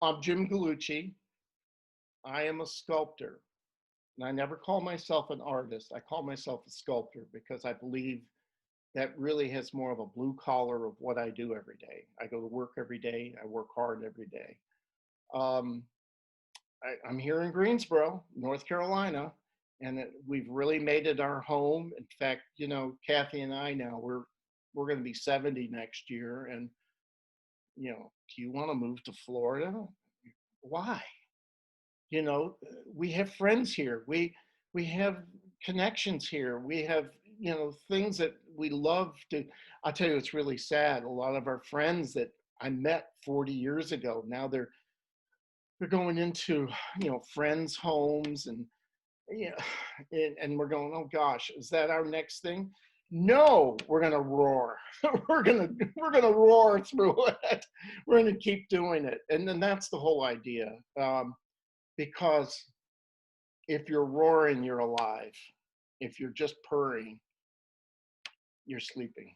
I'm Jim Gallucci. I am a sculptor. And I never call myself an artist. I call myself a sculptor because I believe that really has more of a blue collar of what I do every day. I go to work every day. I work hard every day. Um, I'm here in Greensboro, North Carolina, and we've really made it our home. In fact, Kathy and I now we're going to be 70 next year, and do you want to move to Florida? Why? you know we have friends here, we have connections here, we have things that we love to. I'll tell you, it's really sad. A lot of our friends that I met 40 years ago, now they're going into friends homes, and yeah, and we're going, oh gosh, is that our next thing? No, we're gonna roar. we're gonna roar through it. We're gonna keep doing it, and then that's the whole idea. Because if you're roaring, you're alive. If you're just purring, you're sleeping.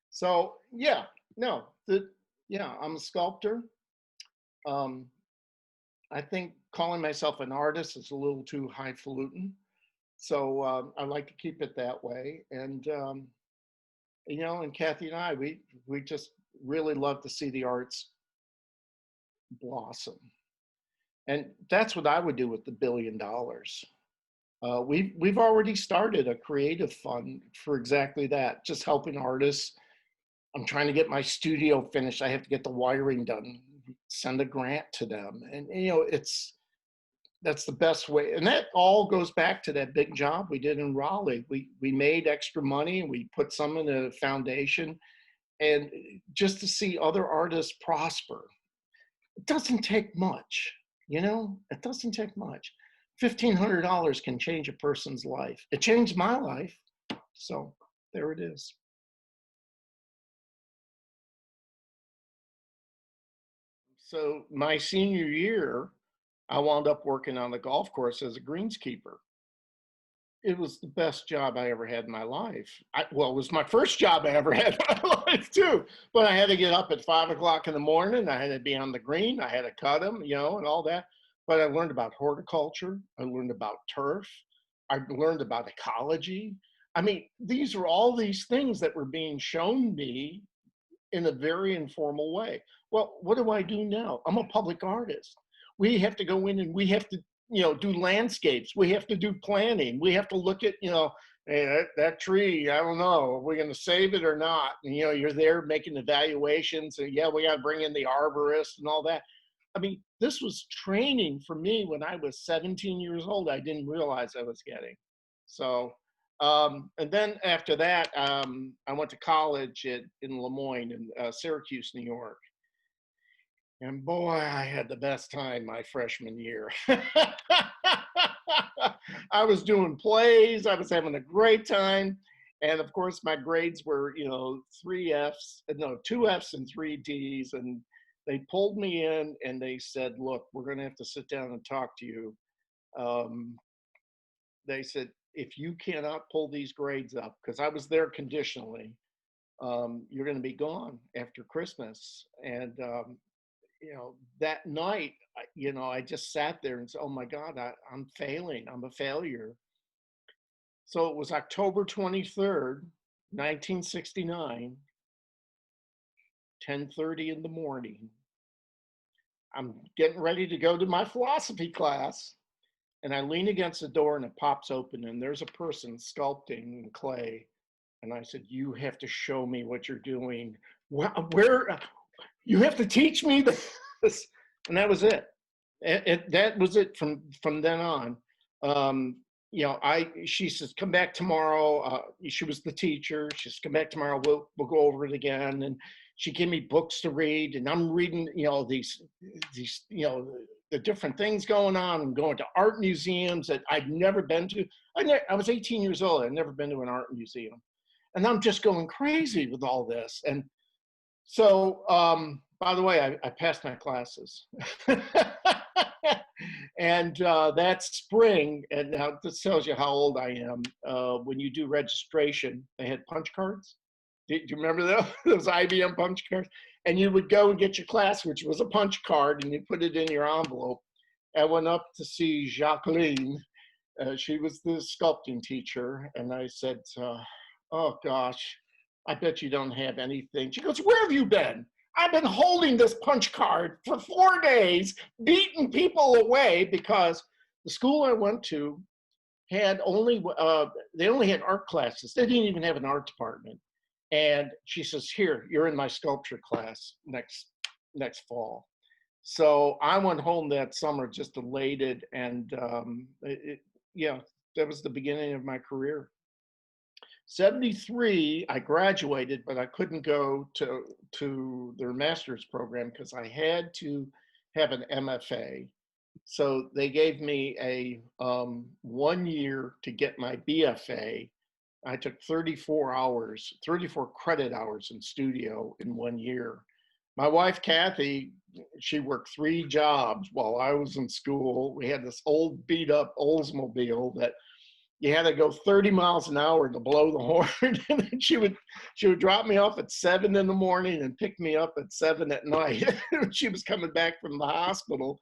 So yeah, no, yeah, I'm a sculptor. Um, I think calling myself an artist is a little too highfalutin. So I like to keep it that way. And Kathy and I, we just really love to see the arts blossom. And that's what I would do with the $1 billion. We've already started a creative fund for exactly that, just helping artists. I'm trying to get my studio finished. I have to get the wiring done, send a grant to them. And that's the best way. And that all goes back to that big job we did in Raleigh. We made extra money and we put some in a foundation, and just to see other artists prosper. It doesn't take much, it doesn't take much. $1,500 can change a person's life. It changed my life. So there it is. So my senior year, I wound up working on the golf course as a greenskeeper. It was the best job I ever had in my life. Well, it was my first job I ever had in my life too. But I had to get up at 5 o'clock in the morning. I had to be on the green. I had to cut them, and all that. But I learned about horticulture. I learned about turf. I learned about ecology. I mean, these are all these things that were being shown me in a very informal way. Well, what do I do now? I'm a public artist. We have to go in and we have to, do landscapes. We have to do planning. We have to look at, hey, that tree, I don't know, are we going to save it or not? And, you're there making evaluations. And yeah, we got to bring in the arborist and all that. I mean, this was training for me when I was 17 years old. I didn't realize I was getting. So, and then after that, I went to college in Lemoyne, in Syracuse, New York. And boy, I had the best time my freshman year. I was doing plays. I was having a great time. And of course, my grades were, 2 Fs and 3 Ds. And they pulled me in and they said, look, we're going to have to sit down and talk to you. They said, if you cannot pull these grades up, because I was there conditionally, you're going to be gone after Christmas. And, that night, I just sat there and said, oh my God, I'm failing. I'm a failure. So it was October 23rd, 1969, 10:30 in the morning. I'm getting ready to go to my philosophy class. And I lean against the door and it pops open and there's a person sculpting in clay. And I said, you have to show me what you're doing. Where you have to teach me this. And that was it. That was it from then on. She says, come back tomorrow. She was the teacher. She says, come back tomorrow. We'll go over it again. And she gave me books to read, and I'm reading, these, the different things going on. I'm going to art museums that I'd never been to. I was 18 years old. I'd never been to an art museum. And I'm just going crazy with all this. And so, by the way, I passed my classes. And that spring, and now this tells you how old I am, when you do registration, they had punch cards. Do you remember those IBM punch cards? And you would go and get your class, which was a punch card, and you put it in your envelope. I went up to see Jacqueline. She was the sculpting teacher, and I said, "Oh gosh, I bet you don't have anything." She goes, "Where have you been? I've been holding this punch card for 4 days, beating people away because the school I went to had only they only had art classes. They didn't even have an art department." And she says, "Here, you're in my sculpture class next fall." So I went home that summer just elated, and yeah, that was the beginning of my career. 73, I graduated, but I couldn't go to their master's program because I had to have an MFA. So they gave me a 1 year to get my BFA. I took 34 hours, 34 credit hours in studio in 1 year. My wife, Kathy, she worked 3 jobs while I was in school. We had this old beat up Oldsmobile that you had to go 30 miles an hour to blow the horn. And then she would drop me off at 7 in the morning and pick me up at 7 at night. She was coming back from the hospital,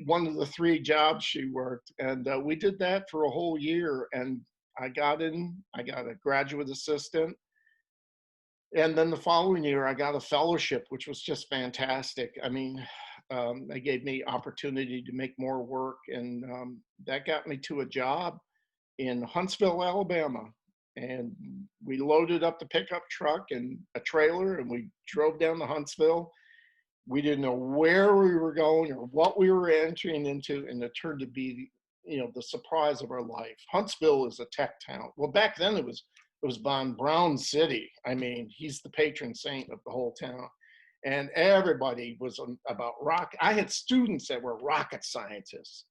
one of the 3 jobs she worked. And we did that for a whole year. And I got a graduate assistant. And then the following year, I got a fellowship, which was just fantastic. I mean, they gave me opportunity to make more work. And that got me to a job in Huntsville, Alabama. And we loaded up the pickup truck and a trailer, and we drove down to Huntsville. We didn't know where we were going or what we were entering into, and it turned to be, the surprise of our life. Huntsville is a tech town. Well, back then it was Von Braun City. I mean, he's the patron saint of the whole town. And everybody was about rock. I had students that were rocket scientists.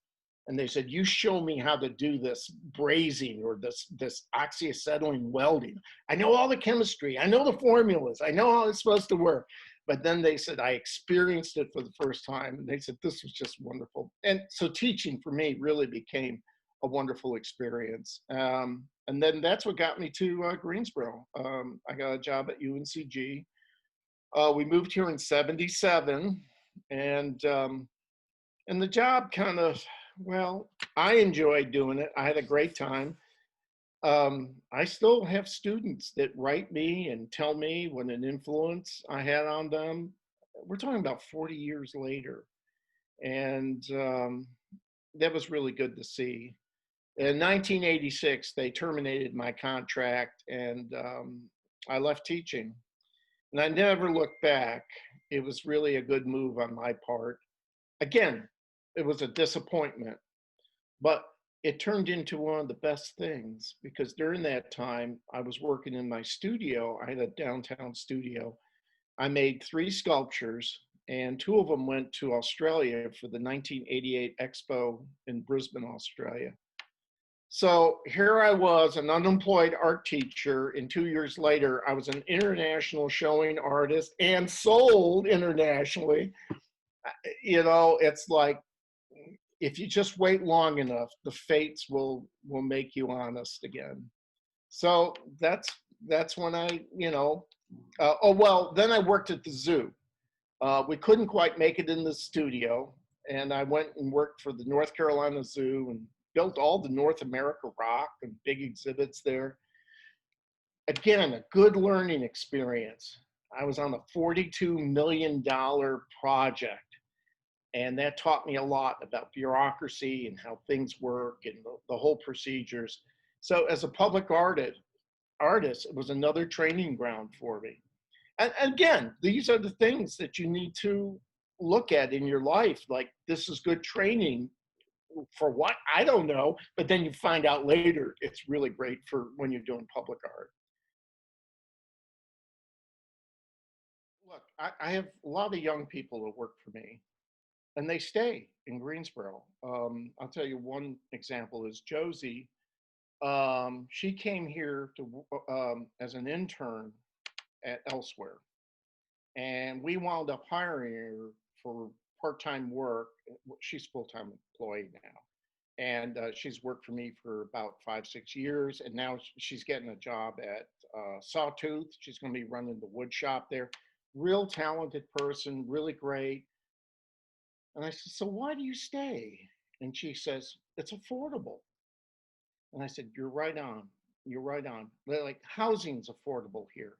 And they said, "You show me how to do this brazing or this oxyacetylene welding. I know all the chemistry. I know the formulas. I know how it's supposed to work." But then they said, I experienced it for the first time. And they said, this was just wonderful. And so teaching for me really became a wonderful experience. And then that's what got me to Greensboro. I got a job at UNCG. We moved here in 77. And the job kind of, well, I enjoyed doing it. I had a great time. I still have students that write me and tell me what an influence I had on them. We're talking about 40 years later. And that was really good to see. In 1986, they terminated my contract, and I left teaching. And I never looked back. It was really a good move on my part. Again, it was a disappointment, but it turned into one of the best things because during that time, I was working in my studio. I had a downtown studio. I made 3 sculptures, and 2 of them went to Australia for the 1988 Expo in Brisbane, Australia. So here I was, an unemployed art teacher, and 2 years later, I was an international showing artist and sold internationally. It's like, if you just wait long enough, the fates will make you honest again. So that's when then I worked at the zoo. We couldn't quite make it in the studio, and I went and worked for the North Carolina Zoo and built all the North America rock and big exhibits there. Again, a good learning experience. I was on a $42 million project. And that taught me a lot about bureaucracy and how things work and the whole procedures. So as a public artist, it was another training ground for me. And again, these are the things that you need to look at in your life. Like, this is good training for what? I don't know. But then you find out later, it's really great for when you're doing public art. Look, I have a lot of young people that work for me, and they stay in Greensboro. I'll tell you one example is Josie. She came here as an intern at Elsewhere, and we wound up hiring her for part-time work. She's a full-time employee now, and she's worked for me for about 5, 6 years, and now she's getting a job at Sawtooth. She's going to be running the wood shop there. Real talented person, really great. And I said, so why do you stay? And she says, it's affordable. And I said, you're right on. You're right on. Like housing's affordable here.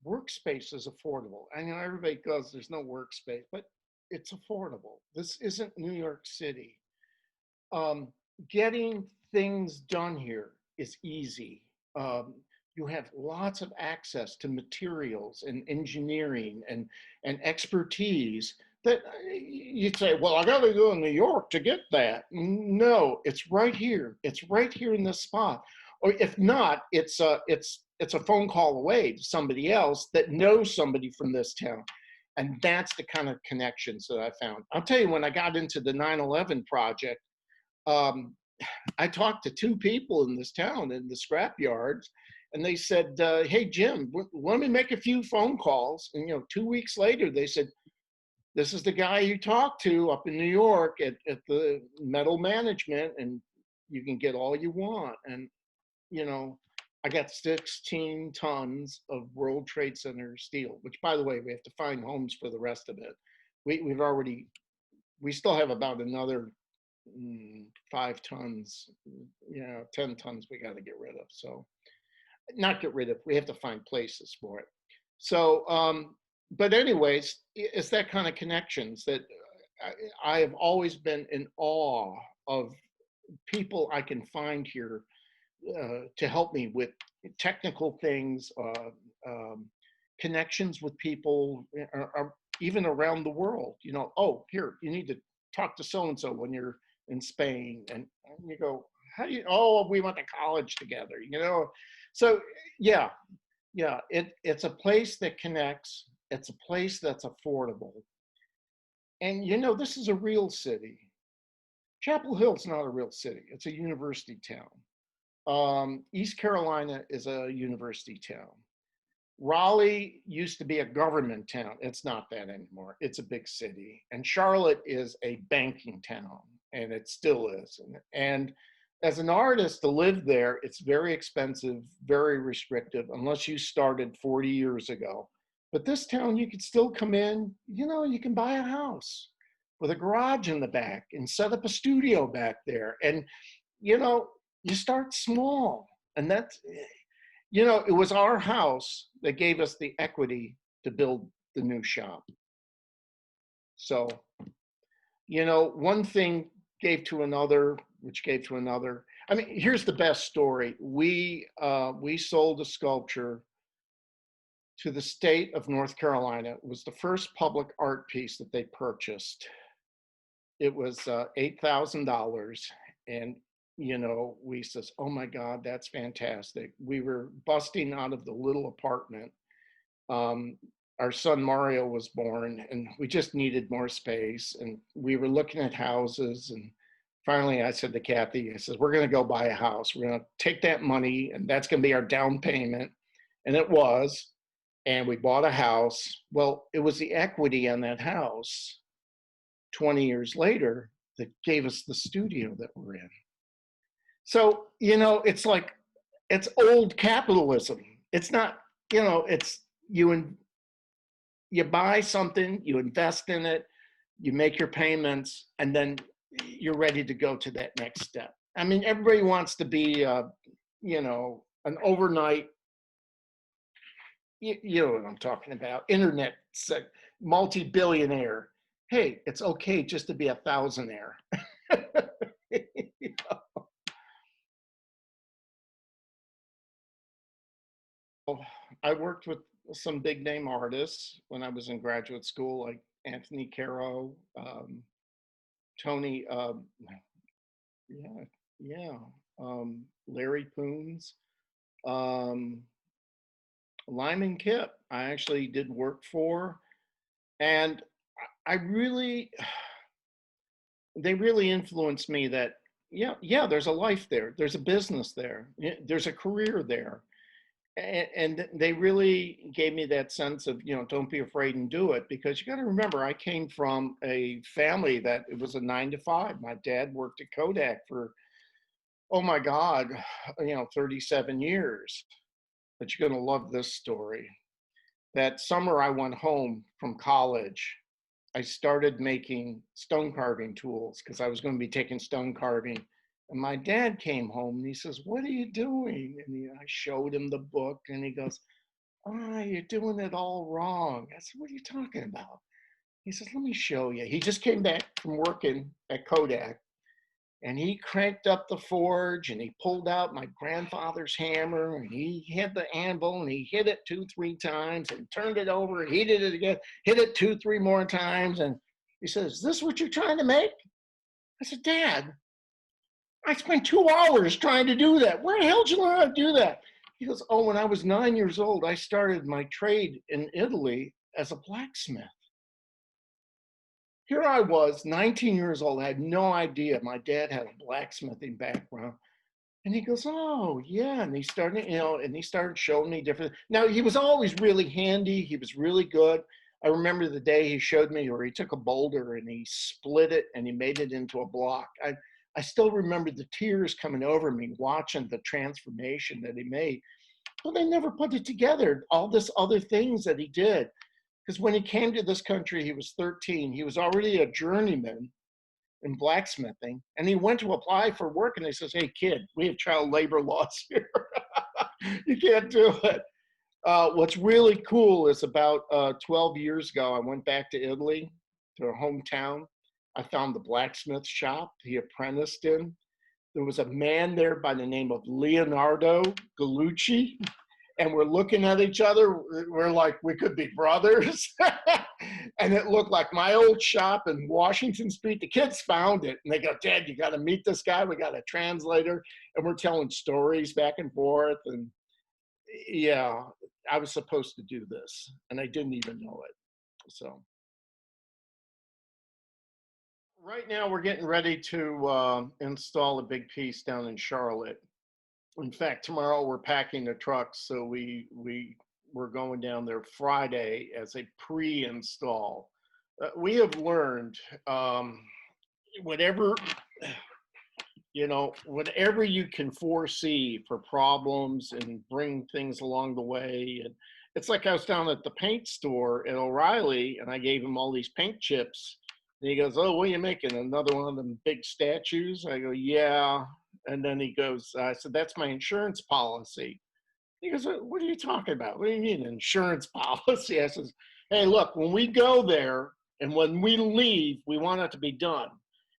Workspace is affordable. I know everybody goes, there's no workspace, but it's affordable. This isn't New York City. Um, Getting things done here is easy. Um, you have lots of access to materials and engineering and expertise that you'd say, well, I got to go to New York to get that. No, it's right here. It's right here in this spot. Or if not, it's a phone call away to somebody else that knows somebody from this town. And that's the kind of connections that I found. I'll tell you, when I got into the 9/11 project, um, I talked to two people in this town in the scrap yards, and they said, "Hey Jim, let me make a few phone calls." And 2 weeks later, they said, "This is the guy you talked to up in New York at the metal management, and you can get all you want." And you know, I got 16 tons of World Trade Center steel. Which, by the way, we have to find homes for the rest of it. We still have about another 5 tons, 10 tons we got to get rid of. So, not get rid of, we have to find places for it. So, but anyways, it's that kind of connections that I have always been in awe of people I can find here to help me with technical things, connections with people, even around the world. Oh, here, you need to talk to so and so when you're in Spain, and you go, how do you? Oh, we went to college together. So yeah, it's a place that connects. It's a place that's affordable, and this is a real city. Chapel Hill's not a real city. It's a university town. East Carolina is a university town. Raleigh used to be a government town. It's not that anymore. It's a big city. And Charlotte is a banking town, and it still is. And as an artist to live there, it's very expensive, very restrictive, unless you started 40 years ago. But this town, you could still come in, you can buy a house with a garage in the back and set up a studio back there. And, you start small. And that's, it was our house that gave us the equity to build the new shop. So, one thing gave to another, which gave to another. I mean, here's the best story. We sold a sculpture to the state of North Carolina. It was the first public art piece that they purchased. It was $8,000, and we says, oh my God, that's fantastic. We were busting out of the little apartment. Our son Mario was born, and we just needed more space. And we were looking at houses, and finally I said to Kathy, I said, we're going to go buy a house. We're going to take that money, and that's going to be our down payment. And it was, and we bought a house. Well, it was the equity on that house 20 years later that gave us the studio that we're in. So, it's like, it's old capitalism. It's not, it's you buy something, you invest in it, you make your payments, and then you're ready to go to that next step. I mean, everybody wants to be, an overnight, you know what I'm talking about, internet multi-billionaire. Hey, it's okay just to be a thousandaire. I worked with some big name artists when I was in graduate school, like Anthony Caro, Tony, yeah, yeah, Larry Poons, Lyman Kip. I actually did work for, and they really influenced me. That there's a life there, there's a business there, there's a career there. And they really gave me that sense of, don't be afraid and do it, because you got to remember, I came from a family that it was a 9 to 5. My dad worked at Kodak for, oh my God, 37 years. but you're going to love this story. That summer I went home from college, I started making stone carving tools because I was going to be taking stone carving. And my dad came home and he says, "What are you doing?" And I showed him the book and he goes, "Ah, you're doing it all wrong." I said, "What are you talking about?" He says, "Let me show you." He just came back from working at Kodak and he cranked up the forge and he pulled out my grandfather's hammer and he hit the anvil and he hit it 2, 3 times and turned it over, he did it again, hit it 2, 3 more times. And he says, "Is this what you're trying to make?" I said, "Dad, I spent 2 hours trying to do that. Where the hell did you learn how to do that?" He goes, "Oh, when I was 9 years old, I started my trade in Italy as a blacksmith." Here I was, 19 years old. I had no idea my dad had a blacksmithing background. And he goes, "Oh, yeah." And he started, and he started showing me different. Now, he was always really handy. He was really good. I remember the day he showed me where he took a boulder and he split it and he made it into a block. I still remember the tears coming over me watching the transformation that he made. But they never put it together, all this other things that he did. Because when he came to this country, he was 13. He was already a journeyman in blacksmithing, and he went to apply for work, and they says, "Hey, kid, we have child labor laws here. You can't do it." What's really cool is about 12 years ago, I went back to Italy, to her hometown. I found the blacksmith shop he apprenticed in. There was a man there by the name of Leonardo Gallucci, and we're looking at each other. We're like, we could be brothers. And it looked like my old shop in Washington Street. The kids found it and they go, "Dad, you got to meet this guy. We got a translator." And we're telling stories back and forth. And yeah, I was supposed to do this and I didn't even know it. So right now we're getting ready to install a big piece down in Charlotte. In fact, tomorrow we're packing the trucks, so we're going down there Friday as a pre-install. We have learned whatever whatever you can foresee for problems and bring things along the way. And it's like I was down at the paint store at O'Reilly, and I gave him all these paint chips. And he goes, "Oh, what are you making? Another one of them big statues?" I go, "Yeah." And then he goes, I said, "That's my insurance policy." He goes, "What are you talking about? What do you mean insurance policy?" I says, "Hey, look, when we go there and when we leave, we want it to be done.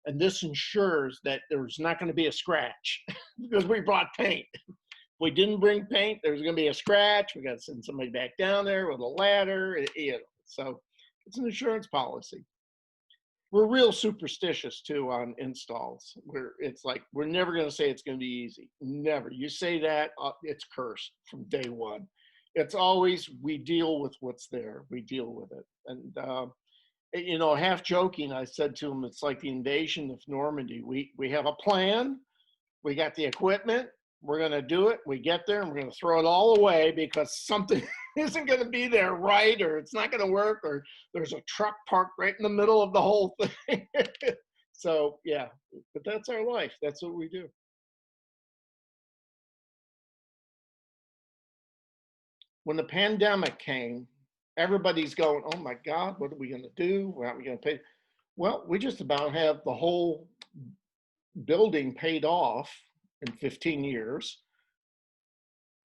And this ensures that there's not going to be a scratch because we brought paint. If we didn't bring paint, there's going to be a scratch. We got to send somebody back down there with a ladder." So it's an insurance policy. We're real superstitious too on installs. It's like we're never going to say it's going to be easy. Never. You say that, it's cursed from day one. It's always we deal with what's there. We deal with it. And half joking, I said to him, it's like the invasion of Normandy. We have a plan. We got the equipment. We're going to do it. We get there and we're going to throw it all away because something isn't going to be there right, or it's not going to work, or there's a truck parked right in the middle of the whole thing. So, yeah, but that's our life. That's what we do. When the pandemic came, everybody's going, "Oh my God, what are we going to do? How are we going to pay?" Well, we just about have the whole building paid off in 15 years.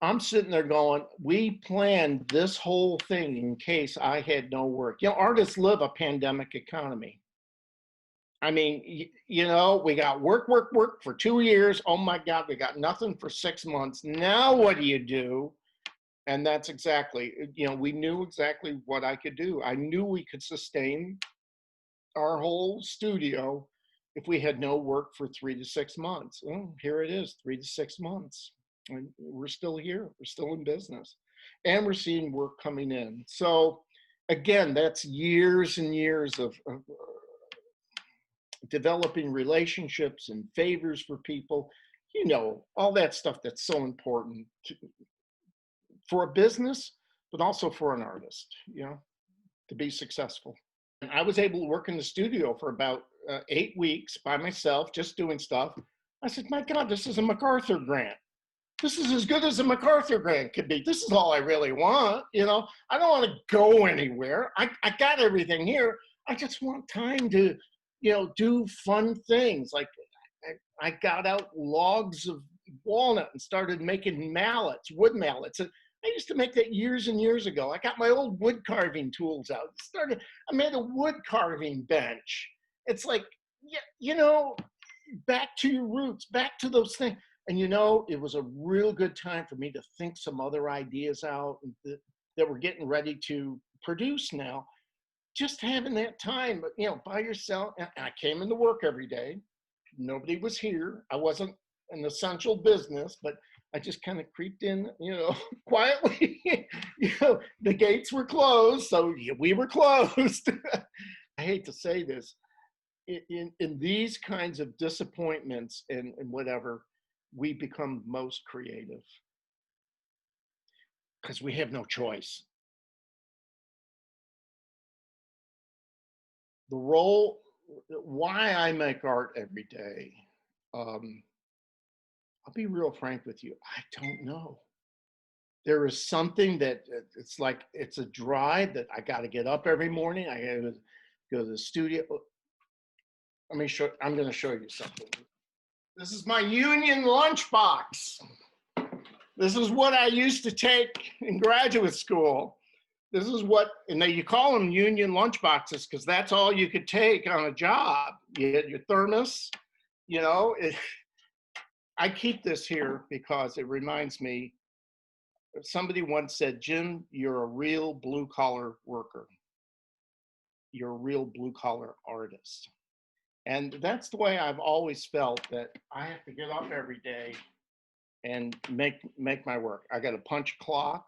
I'm sitting there going, we planned this whole thing in case I had no work. Artists live a pandemic economy. I mean, we got work for 2 years. Oh my God, we got nothing for 6 months. Now what do you do? And that's exactly, we knew exactly what I could do. I knew we could sustain our whole studio if we had no work for 3 to 6 months. Well, here it is, 3 to 6 months. And we're still here. We're still in business. And we're seeing work coming in. So again, that's years and years of developing relationships and favors for people. All that stuff that's so important for a business, but also for an artist, to be successful. And I was able to work in the studio for about 8 weeks by myself, just doing stuff. I said, "My God, this is a MacArthur grant. this is as good as a MacArthur grant could be. This is all I really want. I don't want to go anywhere. I got everything here. I just want time to, do fun things. Like I got out logs of walnut and started making mallets, wood mallets. And I used to make that years and years ago. I got my old wood carving tools out. I made a wood carving bench. It's like, back to your roots, back to those things. And it was a real good time for me to think some other ideas out that we're getting ready to produce now. Just having that time, by yourself. And I came into work every day. Nobody was here. I wasn't an essential business, but I just kind of creeped in, quietly. The gates were closed, so we were closed. I hate to say this. In these kinds of disappointments and whatever, we become most creative because we have no choice. The role, why I make art every day, I'll be real frank with you, I don't know. There is something that it's like, it's a drive that I got to get up every morning. I got to go to the studio. I'm going to show you something. This is my union lunchbox. This is what I used to take in graduate school. This is what, and you call them union lunchboxes because that's all you could take on a job. You had your thermos, I keep this here because it reminds me, somebody once said, Jim, you're a real blue collar worker. You're a real blue collar artist. And that's the way I've always felt, that I have to get up every day and make my work. I got a punch clock,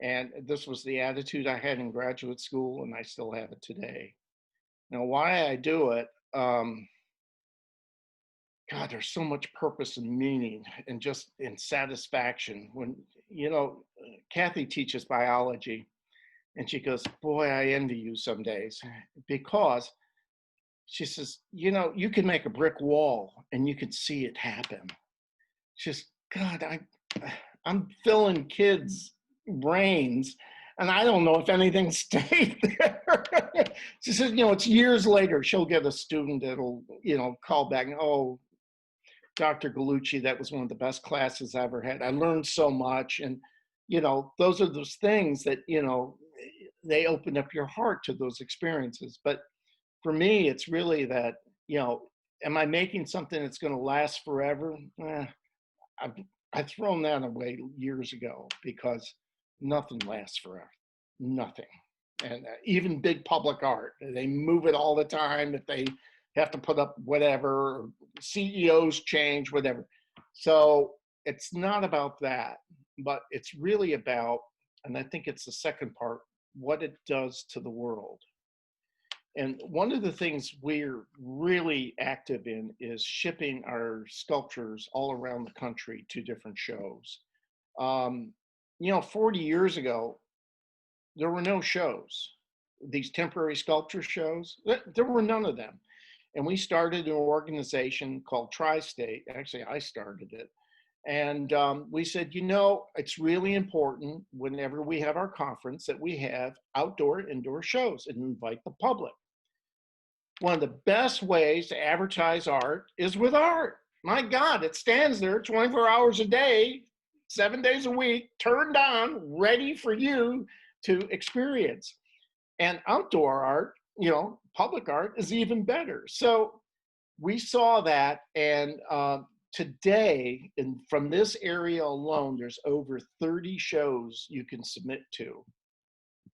and this was the attitude I had in graduate school, and I still have it today. Now, why I do it, God, there's so much purpose and meaning and just in satisfaction. When, Kathy teaches biology, and she goes, boy, I envy you some days, because she says, you can make a brick wall and you can see it happen. She says, God, I'm filling kids' brains and I don't know if anything stayed there. She says, it's years later, she'll get a student that'll, call back, oh, Dr. Gallucci, that was one of the best classes I ever had. I learned so much. And, those are those things that, they open up your heart to those experiences. But for me, it's really that, am I making something that's going to last forever? I've thrown that away years ago because nothing lasts forever. Nothing. And even big public art, they move it all the time. If they have to put up whatever, CEOs change, whatever. So it's not about that, but it's really about, and I think it's the second part, what it does to the world. And one of the things we're really active in is shipping our sculptures all around the country to different shows. 40 years ago, there were no shows. These temporary sculpture shows, there were none of them. And we started an organization called Tri-State. Actually, I started it. And we said, it's really important whenever we have our conference that we have outdoor, indoor shows and invite the public. One of the best ways to advertise art is with art. My God, it stands there 24 hours a day, 7 days a week, turned on, ready for you to experience. And outdoor art, public art is even better. So we saw that, and today, from this area alone, there's over 30 shows you can submit to.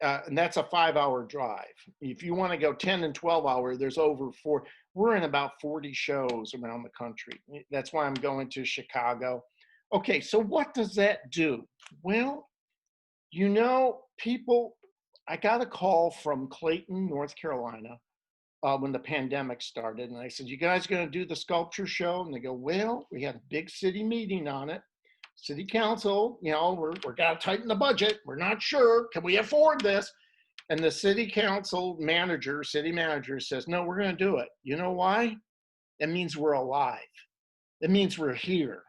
And that's a 5-hour drive. If you want to go 10 and 12 hour, there's over 4. We're in about 40 shows around the country. That's why I'm going to Chicago. Okay, so what does that do? Well, people, I got a call from Clayton, North Carolina, when the pandemic started. And I said, you guys going to do the sculpture show? And they go, well, we had a big city meeting on it. City council, we're got to tighten the budget. We're not sure. Can we afford this? And the city manager says, no, we're going to do it. You know why? It means we're alive. It means we're here.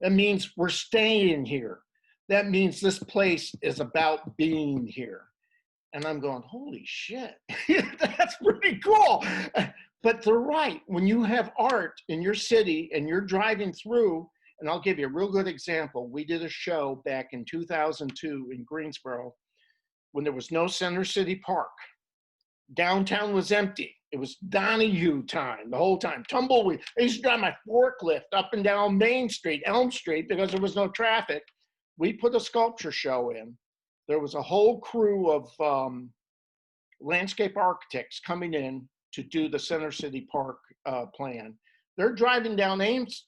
That means we're staying here. That means this place is about being here. And I'm going, holy shit, that's pretty cool. But they're right. When you have art in your city and you're driving through, and I'll give you a real good example. We did a show back in 2002 in Greensboro when there was no Center City Park. Downtown was empty. It was Donahue time the whole time. Tumbleweed. I used to drive my forklift up and down Main Street, Elm Street, because there was no traffic. We put a sculpture show in. There was a whole crew of landscape architects coming in to do the Center City Park plan. They're driving down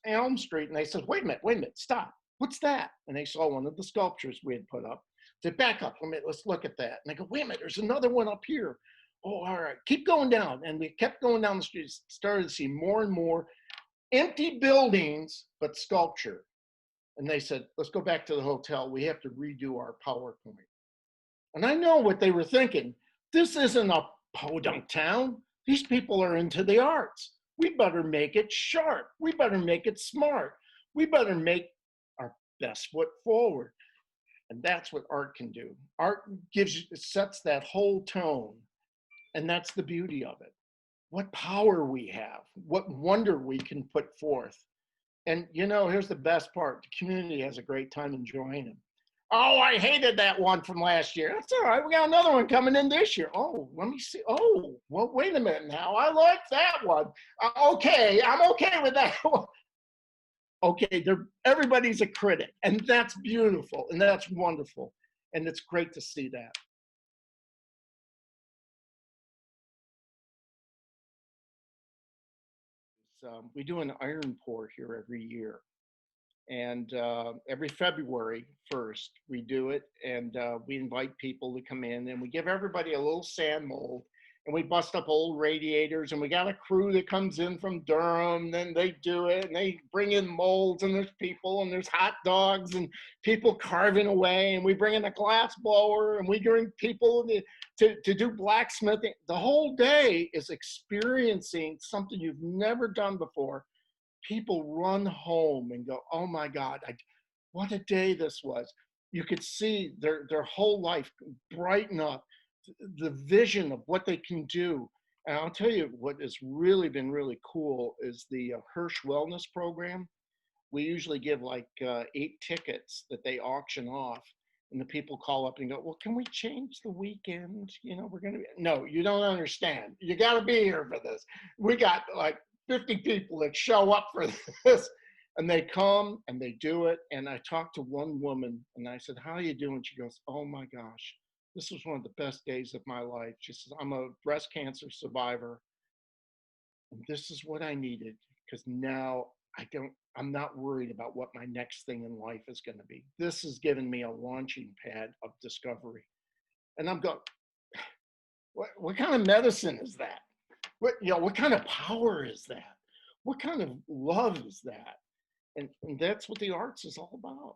Elm Street and they said, wait a minute, stop. What's that? And they saw one of the sculptures we had put up. They back up, let's look at that. And they go, wait a minute, there's another one up here. Oh, all right, keep going down. And we kept going down the street, started to see more and more empty buildings, but sculpture. And they said, let's go back to the hotel. We have to redo our PowerPoint. And I know what they were thinking. This isn't a podunk town. These people are into the arts. We better make it sharp. We better make it smart. We better make our best foot forward. And that's what art can do. Art sets that whole tone. And that's the beauty of it. What power we have, what wonder we can put forth. And you know, here's the best part. The community has a great time enjoying them. Oh, I hated that one from last year. That's all right. We got another one coming in this year. Oh, let me see. Oh, well, wait a minute now. I like that one. Okay, I'm okay with that one. Okay, everybody's a critic. And that's beautiful. And that's wonderful. And it's great to see that. We do an iron pour here every year. And every February 1st, we do it. And we invite people to come in and we give everybody a little sand mold. And we bust up old radiators. And we got a crew that comes in from Durham. Then they do it. And they bring in molds. And there's people. And there's hot dogs. And people carving away. And we bring in a glass blower. And we bring people to do blacksmithing. The whole day is experiencing something you've never done before. People run home and go, oh my God, what a day this was. You could see their whole life brighten up, the vision of what they can do. And I'll tell you what has really been really cool is the Hirsch Wellness Program. We usually give like 8 tickets that they auction off. And the people call up and go, well, can we change the weekend? You know, we're going to be, no, you don't understand. You got to be here for this. We got like 50 people that show up for this and they come and they do it. And I talked to one woman and I said, how are you doing? She goes, oh my gosh, this was one of the best days of my life. She says, I'm a breast cancer survivor. And this is what I needed because now I'm not worried about what my next thing in life is going to be. This has given me a launching pad of discovery. And I'm going, what kind of medicine is that? What kind of power is that? What kind of love is that? And that's what the arts is all about.